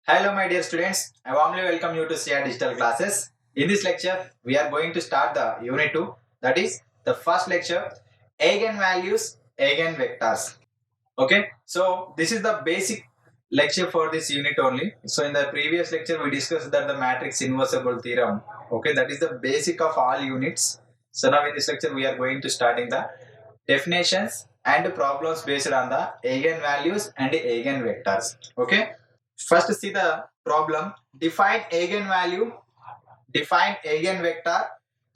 Hello my dear students, I warmly welcome you to CR Digital Classes. In this lecture, we are going to start the Unit 2, that is the first lecture, Eigenvalues, Eigenvectors. Okay, so this is the basic lecture for this unit only. So in the previous lecture, we discussed that the matrix inversible theorem. Okay, that is the basic of all units. So now in this lecture, we are going to start in the definitions and problems based on the eigenvalues and eigenvectors. Okay. First see the problem. Define eigenvalue, define eigenvector,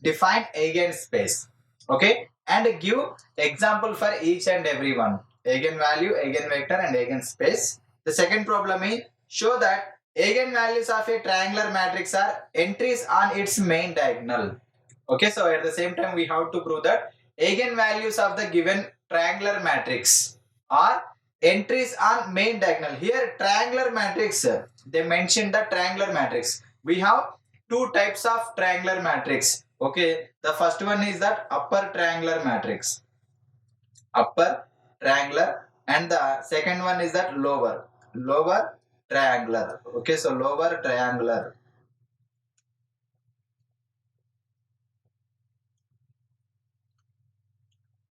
define eigenspace. Okay, and give example for each and every one. Eigenvalue, eigenvector, and eigenspace. The second problem is show that eigenvalues of a triangular matrix are entries on its main diagonal. Okay, so at the same time we have to prove that eigenvalues of the given triangular matrix are entries on main diagonal. Here triangular matrix, they mentioned the triangular matrix. We have two types of triangular matrix. Okay, the first one is that upper triangular matrix, upper triangular, and the second one is that lower triangular. Okay, so lower triangular.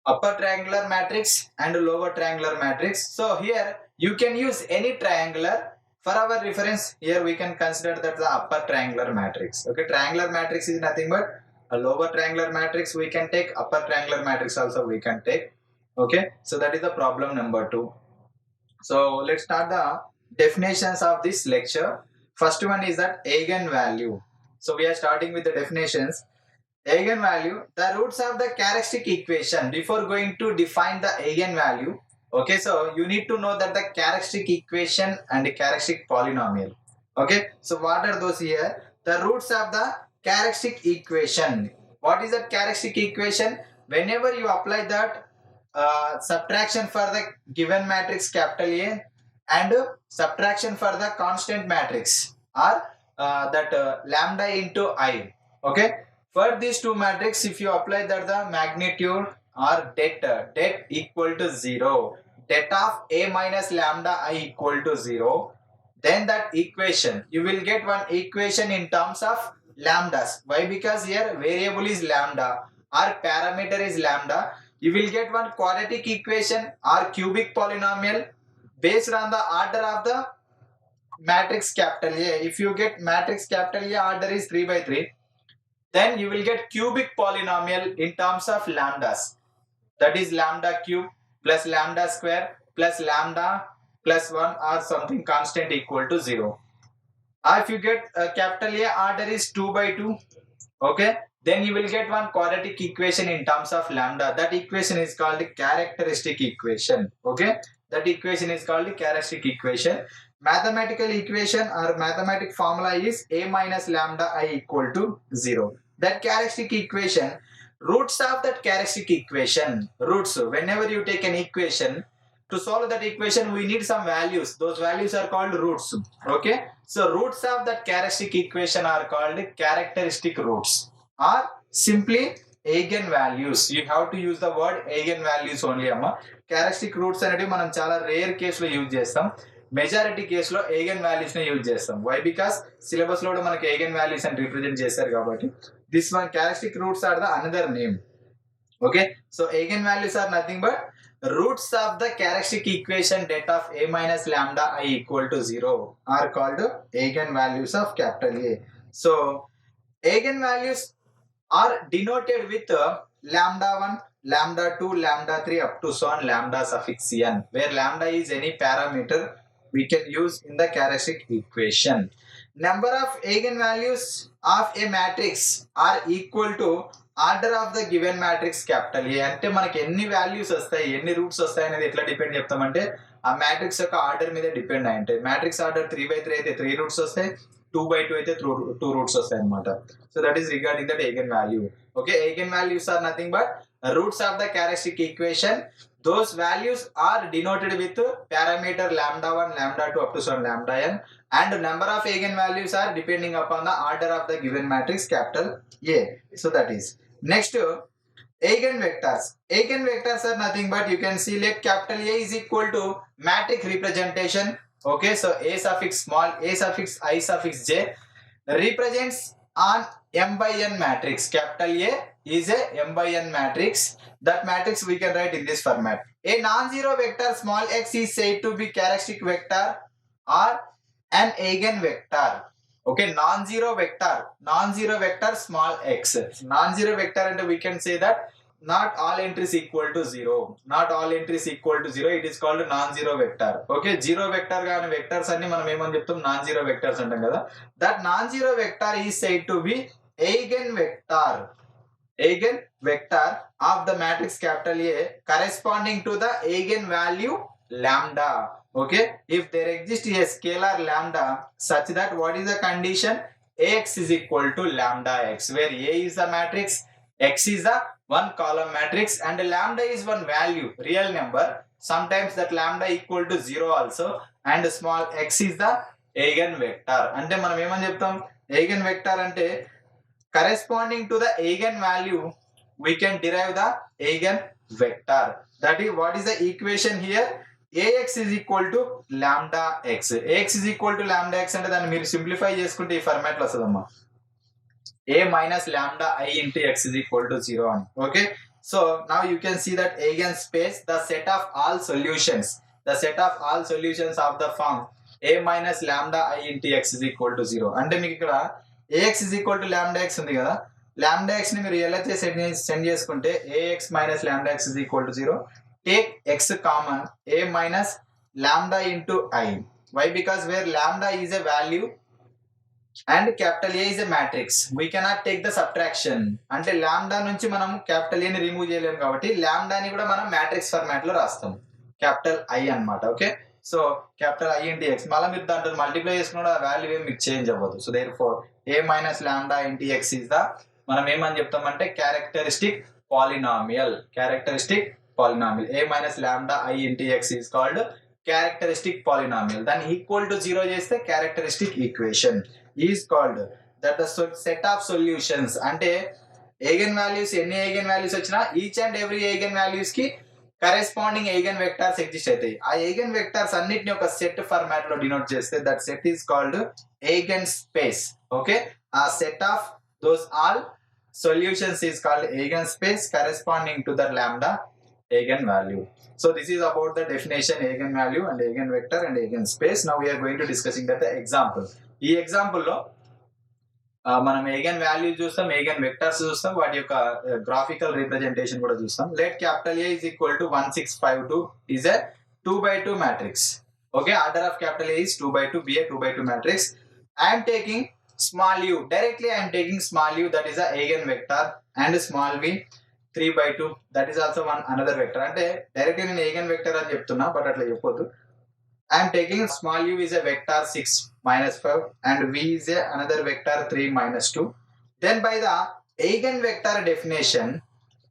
Upper triangular matrix and lower triangular matrix. So here you can use any triangular. For our reference, here we can consider that the upper triangular matrix. Okay, triangular matrix is nothing but a lower triangular matrix we can take, upper triangular matrix also we can take. Okay, so that is the problem number 2. So let's start the definitions of this lecture. First one is that eigenvalue. So we are starting with the definitions. Eigenvalue, the roots of the characteristic equation. Before going to define the eigenvalue, okay, so you need to know that the characteristic equation and the characteristic polynomial. Okay, so what are those here? The roots of the characteristic equation. What is that characteristic equation? Whenever you apply that subtraction for the given matrix capital A and subtraction for the constant matrix or lambda into I. Okay, for these two matrices, if you apply that the magnitude or det equal to 0, det of A minus lambda I equal to 0, then that equation, you will get one equation in terms of lambdas. Why? Because here variable is lambda or parameter is lambda. You will get one quadratic equation or cubic polynomial based on the order of the matrix capital A. If you get matrix capital A order is 3 by 3, then you will get cubic polynomial in terms of lambdas. That is lambda cube plus lambda square plus lambda plus 1 or something constant equal to 0. Or if you get capital A order is 2 by 2, okay, then you will get one quadratic equation in terms of lambda. That equation is called the characteristic equation. Okay, that equation is called the characteristic equation. Mathematical equation or mathematic formula is A minus lambda I equal to 0. That characteristic equation, roots of that characteristic equation, roots, whenever you take an equation, to solve that equation we need some values. Those values are called roots. Okay, so roots of that characteristic equation are called characteristic roots or simply eigenvalues. You have to use the word eigenvalues only amma. Characteristic roots అనేది మనం చాలా rare కేసులో use చేస్తాం. Majority కేసులో eigen values ని use చేస్తాం. Why? Because syllabus లో మనకి eigen values అని రిప్రజెంట్ చేశారు కాబట్టి this one characteristic roots are the another name. Okay, so eigenvalues are nothing but roots of the characteristic equation det of A minus lambda I equal to 0 are called eigenvalues of capital A. So eigenvalues are denoted with lambda 1, lambda 2, lambda 3 up to so on lambda suffix n, where lambda is any parameter we can use in the characteristic equation. Number of eigenvalues of a matrix are equal to order of the given matrix capital ఏ. అంటే మనకి ఎన్ని values వస్తాయి, ఎన్ని roots వస్తాయి అనేది ఎట్లా depend చెప్తామంటే ఆ మ్యాట్రిక్స్ యొక్క ఆర్డర్ మీద డిపెండ్ అయి ఉంటాయి. మ్యాట్రిక్స్ ఆర్డర్ 3 by 3 అయితే 3 రూట్స్ వస్తాయి, 2 by 2 అయితే 2 రూట్స్ వస్తాయి అనమాట. So that is regarding that eigen value. Okay, eigen values are nothing but roots of the characteristic equation. Those values are denoted with parameter lambda 1, lambda 2 up to some lambda n, and number of eigenvalues are depending upon the order of the given matrix capital A. So that is next. Eigenvectors. Eigenvectors are nothing but you can see let capital A is equal to matrix representation Okay, so a suffix small, a suffix I suffix j represents an m by n matrix. Capital A is a m by n matrix. That matrix we can write in this format. A non-zero vector small x is said to be characteristic vector or an eigenvector. Okay, non-zero vector small x. Non-zero vector, and we can say that not all entries equal to 0. Not all entries equal to 0. It is called non-zero vector. Okay, zero vector gaani vectors anni manam em ani cheptam non-zero vectors antam kada. That non-zero vector is said to be eigenvector. Eigenvector of the matrix capital A corresponding to the eigenvalue lambda. Okay, if there exists a scalar lambda such that what is the condition? Ax is equal to lambda x, where A is the matrix, x is the one column matrix, and lambda is one value, real number. Sometimes that lambda equal to 0 also, and small x is the eigenvector. అంటే మనం ఏమని చెప్తాం? eigenvector అంటే corresponding to the eigenvalue we can derive the eigenvector. That is, what is the equation here? Ax is equal to lambda x. Ax is equal to lambda x అంటే దాన్ని మీరు simplify చేసుకుంటే ఈ ఫార్మాట్ లో వస్తుందమ్మా. A minus lambda I into x is equal to 0 అని. Okay, so now you can see that eigenspace, the set of all solutions, of the form A minus lambda I into x is equal to 0. అంటే మీకు ఇక్కడ ax is equal to lambda x ఉంది కదా, lambda x ని మీరు ఎలా send చేసుకుంటే ax minus lambda x is equal to 0. Take x common, a minus lambda into I. Why? Because where lambda is a value and capital A is a matrix, we cannot take the subtraction. అంటే lambda నుంచి మనం capital A ని remove చేయలేము కాబట్టి lambda ని కూడా మనం matrix format లో రాస్తాం, capital I అన్నమాట. Okay, so capital I into x మళ్ళీ మీరు దాంట్లో మల్టిప్లై చేసుకున్న వాల్యూ ఏమి మీకు చేంజ్ అవ్వదు. So therefore a minus lambda into x is the, మనం ఏమని చెప్తామంటే characteristic polynomial. a minus lambda I into x is called characteristic polynomial. Then equal to 0 చేస్తే characteristic equation is called that the set of solutions. అంటే eigenvalues, ఎన్ని eigenvalues వచ్చినా each and every eigenvalues కి corresponding eigen vectors exist అవుతాయి. ఆ eigen vectors అన్నిటిని ఒక set format లో డినోట్ చేస్తే that set is called eigen space. Okay, ఆ set of those all solutions is called eigen space corresponding to the lambda eigenvalue. So this is about the definition, eigenvalue and eigenvector and eigenspace. Now we are going to discussing that the example. ఈ example లో మనం eigen value చూస్తాం, eigen vectors చూస్తాం, వాటి యొక్క graphical representation కూడా చూస్తాం. Let capital A is equal to 1652 is a 2 by 2 matrix. Okay, order of capital A is 2 by 2, be a 2 by 2 matrix. I am taking small u, directly I am taking small u, that is a eigenvector, and small v 3 by 2, that is also one another vector. అంటే direct నేను eigenvector అని చెప్తున్నా, but అట్లా చెప్పొద్దు. I am taking small u is a vector 6 minus 5 and v is a another vector 3 minus 2. Then by the eigenvector definition,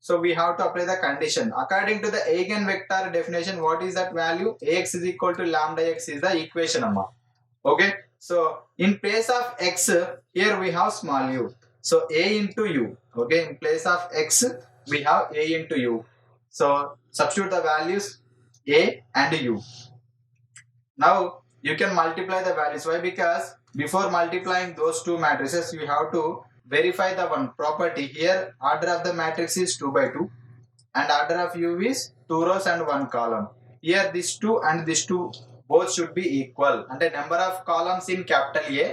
so we have to apply the condition. According to the eigenvector definition, what is that value? Ax is equal to lambda x is the equation amma. Okay, so in place of x here we have small u, so a into u. Okay, in place of x we have a into u, so substitute the values a and u. Now you can multiply the values. Why? Because before multiplying those two matrices you have to verify the one property. Here order of the matrix is 2 by 2 and order of u is 2 rows and 1 column. Here this 2 and this 2 both should be equal, and the number of columns in capital A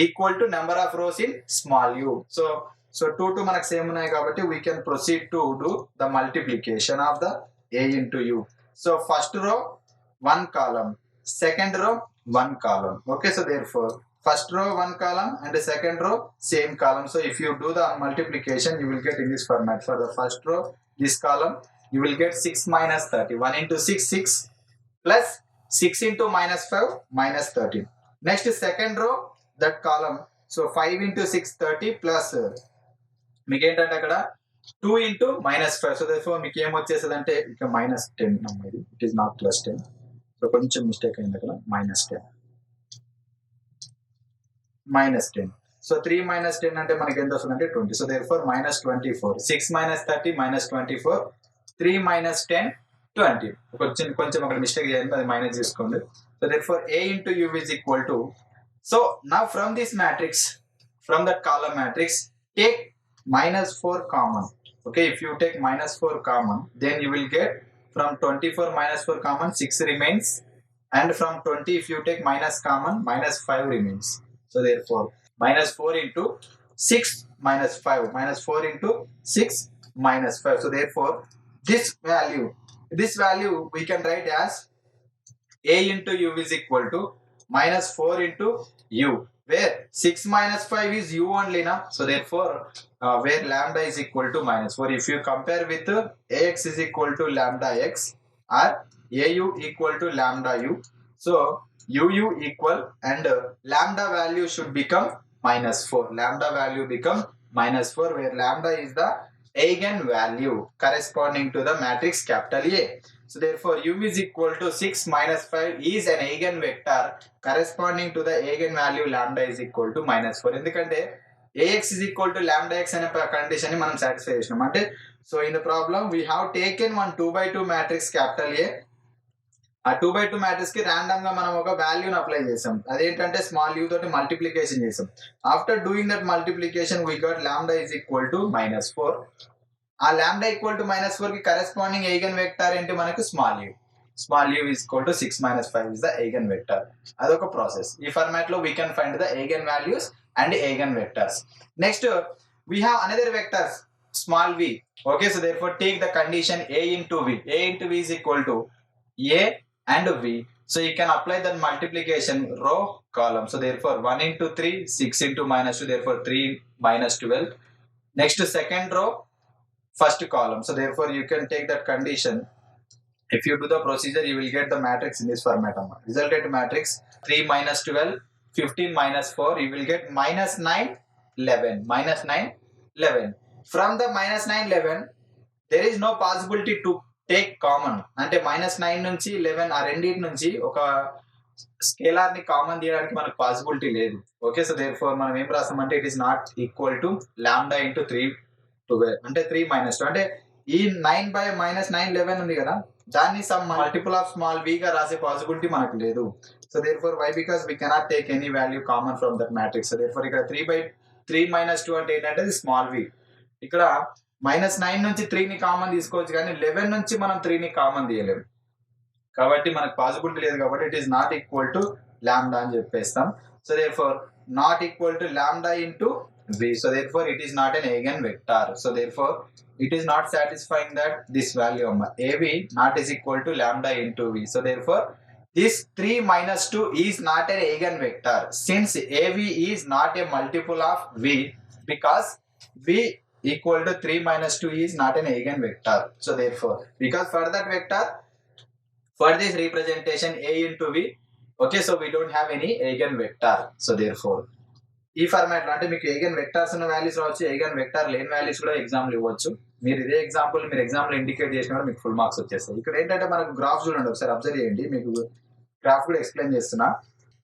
equal to number of rows in small u. So 2 మనకు same ఉన్నాయి కాబట్టి we can proceed to do the multiplication of the a into u. So first row 1 column, second row 1 column. Okay, so therefore first row 1 column and the second row same column. So if you do the multiplication you will get in this format. For the first row this column you will get 6 minus 30, 1 into 6 6 plus 6 into minus 5 minus 13. Next second row that column, so 5 into 6 30 plus మీకు ఏంటంటే అక్కడ 2 into minus 5. So therefore మీకు ఏం వచ్చేస్తుంది అంటే ఇక minus 10 నమ్మది, it is not plus 10. So కొంచెం మిస్టేక్ అయింది అక్కడ, minus 10. సో 3 minus 10 అంటే మనకి ఎంత వస్తుందంటే 20. So therefore minus 24. 6 minus 30 minus 24, 3 minus 10 20. కొంచెం అక్కడ మిస్టేక్ చేయండి, అది మైనస్ చేసుకోండి. So therefore a into u is equal to, so now from this matrix, from that column matrix, take -4 common. Okay, if you take -4 common, then you will get from 24 -4 common 6 remains, and from 20 if you take minus common -5 remains. So therefore -4 into 6 -5, -4 into 6 -5. So therefore this value we can write as a into u is equal to -4 into u, where 6 -5 is u only na. So therefore where lambda is equal to -4, if you compare with ax is equal to lambda x or au equal to lambda u, so uu equal and lambda value should become -4. Lambda value become -4, where lambda is the eigenvalue corresponding to the matrix capital A. So therefore u is equal to 6 -5 is an eigenvector corresponding to the eigenvalue lambda is equal to -4. ఎందుకంటే ax is equal to lambda x అనే condition ని మనం satisfy చేసినాం. అంటే so in the problem we have taken one 2x2 matrix capital A. ఆ 2x2 matrix కి random గా మనం ఒక వాల్యూని అప్లై చేసాం, అదేంటంటే స్మాల్ యూ తోటి మల్టిప్లికేషన్ చేసాం. After doing that multiplication we got lambda is equal to -4. ఆ లాంబ్డా ఈక్వల్ టు -4 కి కరెస్పాండింగ్ ఐగన్ వెక్టర్ ఏంటి మనకు small you. Small you is equal to 6 -5 is the eigen vector. అదొక process. ఈ format లో we can find the eigen values and eigen vectors. Next we have another vectors small v. Okay, so therefore take the condition a into v. a into v is equal to a and v. So you can apply that multiplication row column. So therefore 1 into 3, 6 into -2, therefore 3 minus 12. Next second row, first column. So therefore you can take that condition. If you do the procedure, you will get the matrix in this format. Resultant matrix 3 minus 12, 15 minus 4, you will get -9, 11. -9, 11. From the -9, 11, there is no possibility to take common. అంటే -9 నుంచి 11 ఆ రెండింటి నుంచి ఒక scalar ని common తీయడానికి మనకు possibility లేదు. ఓకే, సో దేర్ఫోర్ మనం ఏం రాస్తామంటే it is not equal to lambda into 3 12, అంటే 3 -2, అంటే ఈ 9/-9 11 ఉంది కదా, దాన్ని some multiple of small v గా రాసే పాసిబిలిటీ మనకు లేదు. So therefore why, because we cannot take any value common from that matrix. So therefore ఇక్కడ 3/3 -2 అంటే ఏంటంటే స్మాల్ v. ఇక్కడ -9 నుంచి 3 ని కామన్ తీసుకోవచ్చు, కానీ 11 నుంచి మనం 3 ని కామన్ తీయలేము కాబట్టి మనకు పాసిబిలిటీ లేదు, కాబట్టి it is not equal to lambda అని చెప్పేస్తాం. So therefore not equal to lambda into v. So therefore it is not an eigen vector. So therefore it is not satisfying that this value av not is equal to lambda into v. So therefore this 3 - 2 is not an eigenvector since av is not a multiple of v, because v equal to 3 - 2 is not an eigenvector. So therefore, because for that vector, for this representation a into v, okay, so we don't have any eigenvector. So therefore ఈ format లో అంటే మీకు eigen vectors ఉన్న values రావచ్చు, eigen vector లేని values కూడా exam లో ఇవ్వచ్చు. మీరు ఇదే ఎగ్జాంపుల్ మీరు ఎగ్జామ్ లో ఇండికేట్ చేసిన మీకు ఫుల్ మార్క్స్ వచ్చేస్తాయి. ఇక్కడ ఏంటంటే మనకు గ్రాఫ్ చూడండి, ఒకసారి అబ్జర్వ్ చేయండి, మీకు గ్రాఫ్ కూడా ఎక్స్ప్లెయిన్ చేస్తున్నా.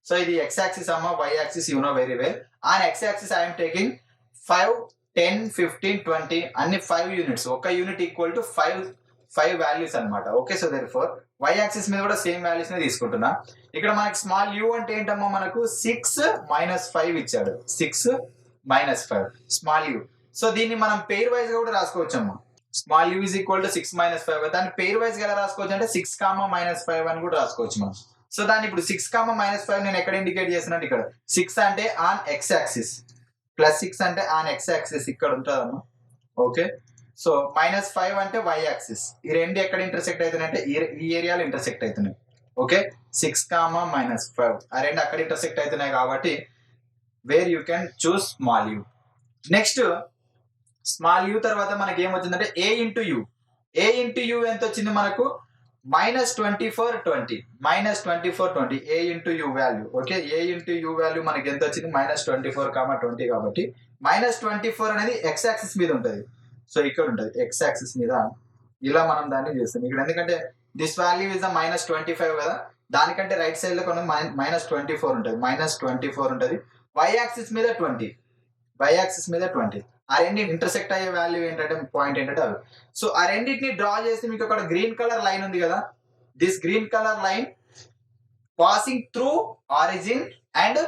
సో ఇది x యాక్సిస్ అమ్మ, y axis you know very well. On x axis I am taking 5, 10, 15, 20 అన్ని 5 యూనిట్స్. ఒక యూనిట్ ఈక్వల్ టు 5 వాల్యూస్ అన్నమాట. Okay, so therefore y axis మీద కూడా సేమ్ వాల్యూస్ నే తీసుకుంటున్నా. ఇక్కడ మనకి స్మాల్ u అంటే ఏంటమ్మా, మనకు 6 - 5 ఇచ్చాడు. 6 - 5 స్మాల్ u. సో దీన్ని మనం పెయిర్ వైజ్ గా కూడా రాసుకోవచ్చు అమ్మా. Small u is equal to 6 - 5, దాన్ని పెయిర్ వైజ్ గా ఎలా రాసుకోవచ్చు అంటే 6, -5 అని కూడా రాసుకోవచ్చు మనం. సో దాన్ని ఇప్పుడు 6, -5 నేను ఎక్కడ ఇండికేట్ చేస్తున్నట్టు ఇక్కడ 6 అంటే ఆన్ x యాక్సిస్, +6 అంటే ఆన్ x యాక్సిస్ ఇక్కడ ఉంటుందమ్మా. ఓకే, సో -5 అంటే y యాక్సిస్. ఈ రెండు ఎక్కడ ఇంటర్సెక్ట్ అవుతున్నాయంటే ఈ ఏరియాలో ఇంటర్సెక్ట్ అవుతున్నాయి. ఓకే, 6, -5 ఆ రెండు అక్కడ ఇంటర్సెక్ట్ అవుతున్నాయి కాబట్టి where you can choose small u. Next small u తర్వాత మనకి ఏమొచ్చిందంటే a into u. a into u ఎంత వచ్చింది మనకు, -24, 20. -24, 20 a into u value. Okay, a into u value మనకి ఎంత వచ్చింది, -24, 20 కాబట్టి -24 అనేది x యాక్సిస్ మీద ఉంటుంది. సో ఇక్కడ ఉంటుంది x యాక్సిస్ మీద, ఇలా మనం దాన్ని చేస్తాం ఇక్కడ. ఎందుకంటే దిస్ వాల్యూ ఇస్ ద -25 కదా, దానికంటే రైట్ సైడ్ లో కొన్ని -24 ఉంటుంది. -24 ఉంటుంది. y యాక్సిస్ మీద 20, y యాక్సిస్ మీద 20. ఆ రెండు ఇంటర్సెక్ట్ అయ్యే వాల్యూ ఏంటంటే పాయింట్ ఏంటంటే అవి. సో ఆ రెండింటిని డ్రా చేసి మీకు అక్కడ గ్రీన్ కలర్ లైన్ ఉంది కదా, this green colour line passing through origin and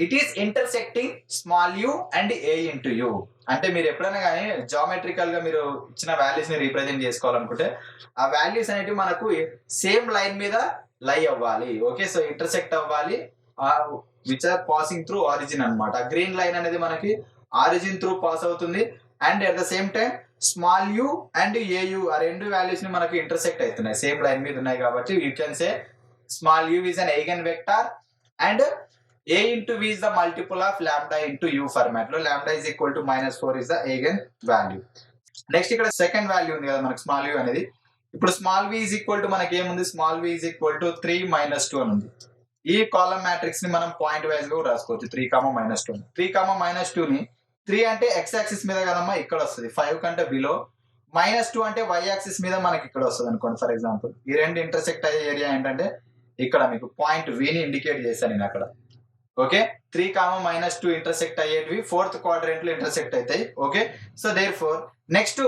it is intersecting small u and A into you. అంటే మీరు ఎప్పుడైనా కానీ జామెట్రికల్ గా మీరు ఇచ్చిన వాల్యూస్ ని రీప్రజెంట్ చేసుకోవాలనుకుంటే ఆ వాల్యూస్ అనేవి మనకు సేమ్ లైన్ మీద లై అవ్వాలి. ఓకే, సో ఇంటర్సెక్ట్ అవ్వాలి which are passing through origin అనమాట. గ్రీన్ లైన్ అనేది మనకి ఆరిజిన్ త్రూ పాస్ అవుతుంది and at the same time small u and ఏయు ఆ రెండు వాల్యూస్ ని మనకి ఇంటర్సెక్ట్ అవుతున్నాయి, సేమ్ లైన్ మీద ఉన్నాయి కాబట్టి you can say small u is an eigenvector and a into v is the multiple of lambda into u format లో lambda is equal to -4 is the eigen value. Next ఇక్కడ second value ఉంది కదా మనకి small u అనేది. ఇప్పుడు small v is equal to మనకి ఏముంది, small v is equal to 3 - 2 అని ఉంది. ఈ కాలమ్ మ్యాట్రిక్స్ ని మనం పాయింట్ వైజ్ గా రాసుకోవచ్చు. 3, -2 3, -2 ని 3 అంటే x యాక్సిస్ మీద కదమ్మా ఇక్కడ వస్తుంది, 5 కంటే బిలో. -2 అంటే y యాక్సిస్ మీద మనకి ఇక్కడ వస్తుంది అనుకోండి. ఫర్ ఎగ్జాంపుల్ ఈ రెండు ఇంటర్సెక్ట్ అయ్యే ఏరియా ఏంటంటే ఇక్కడ మీకు పాయింట్ వి ని ఇండికేట్ చేశాను నేను అక్కడ. ఓకే, 3, -2 ఇంటర్సెక్ట్ అయ్యేటివి ఫోర్త్ క్వాడ్రంట్ లో ఇంటర్సెక్ట్ అవుతాయి. Okay, so therefore next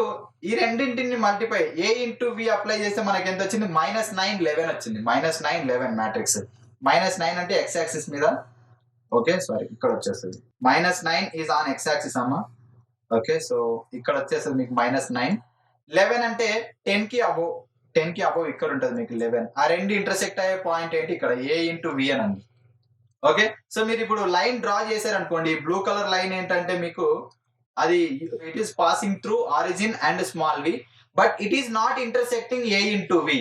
ఈ రెండింటిని multiply a into v apply చేస్తే మనకి ఎంత వచ్చింది, -9, 11 వచ్చింది. -9, 11 మ్యాట్రిక్స్. -9 అంటే x యాక్సిస్ మీద. ఓకే సారీ ఇక్కడ వచ్చేస్తుంది -9 ఈజ్ ఆన్ x యాక్సిస్ అమ్మా. ఓకే, సో ఇక్కడ వచ్చేస్తుంది మీకు -9. 11 అంటే 10 కి అబోవ్ ఇక్కడ ఉంటుంది మీకు 11. ఆ రెండు ఇంటర్సెక్ట్ అయ్యే పాయింట్ ఏంటి, ఇక్కడ a ఇంటూ వి అని ఉంది. ఓకే, సో మీరు ఇప్పుడు లైన్ డ్రా చేశారనుకోండి, బ్లూ కలర్ లైన్ ఏంటంటే మీకు అది it is passing through origin and small v but it is not intersecting a into v.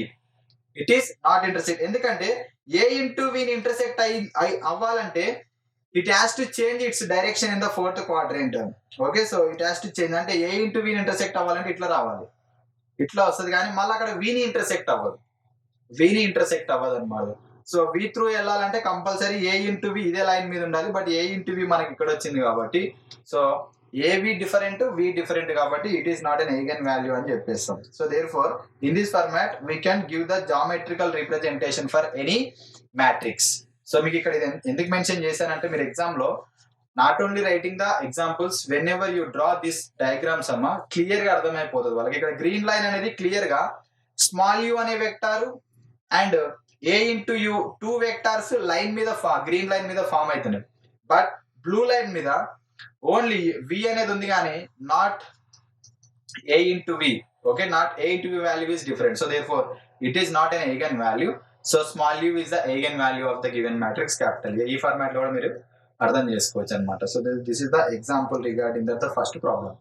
It is not intersect, ఎందుకంటే a ఇంటూ వి ని ఇంటర్సెక్ట్ అవ్వాలంటే it has to change its direction in the fourth quadrant. Okay, so it has to change అంటే a into v intersect అవ్వాలంటే ఇట్లా రావాలి, ఇట్లా వస్తుంది. కానీ మళ్ళీ అక్కడ వీని ఇంటర్సెక్ట్ అవ్వదు అనమాట. సో వి త్రూ వెళ్ళాలంటే కంపల్సరీ ఏ ఇంటూ వి ఇదే లైన్ మీద ఉండాలి. బట్ ఏ ఇంటూ వి మనకి ఇక్కడ వచ్చింది కాబట్టి so A V different V different కాబట్టి it is not an eigen value అని చెప్పేస్తాం. So therefore in this format we can give the geometrical representation for any matrix. So మీకు ఇక్కడ ఎందుకు మెన్షన్ చేశానంటే మీరు ఎగ్జామ్ లో not only writing the examples whenever you draw this diagrams అమ్మా clear గా అర్థమైపోతుంది వాళ్ళకి. ఇక్కడ గ్రీన్ లైన్ అనేది క్లియర్ గా స్మాల్ యూ అనే vector and a into you 2 vectors line మీద గ్రీన్ లైన్ మీద ఫామ్ అవుతున్నాయి. బట్ బ్లూ లైన్ మీద ఓన్లీ v అనేది ఉంది కానీ not a into v. Okay, not a into v value is different. So therefore it is not an eigen value. So small u is the eigen value of the given matrix capital A. ఈ format లో కూడా మీరు అర్థం చేసుకోవచ్చు అనమాట. So this is the example regarding the first problem.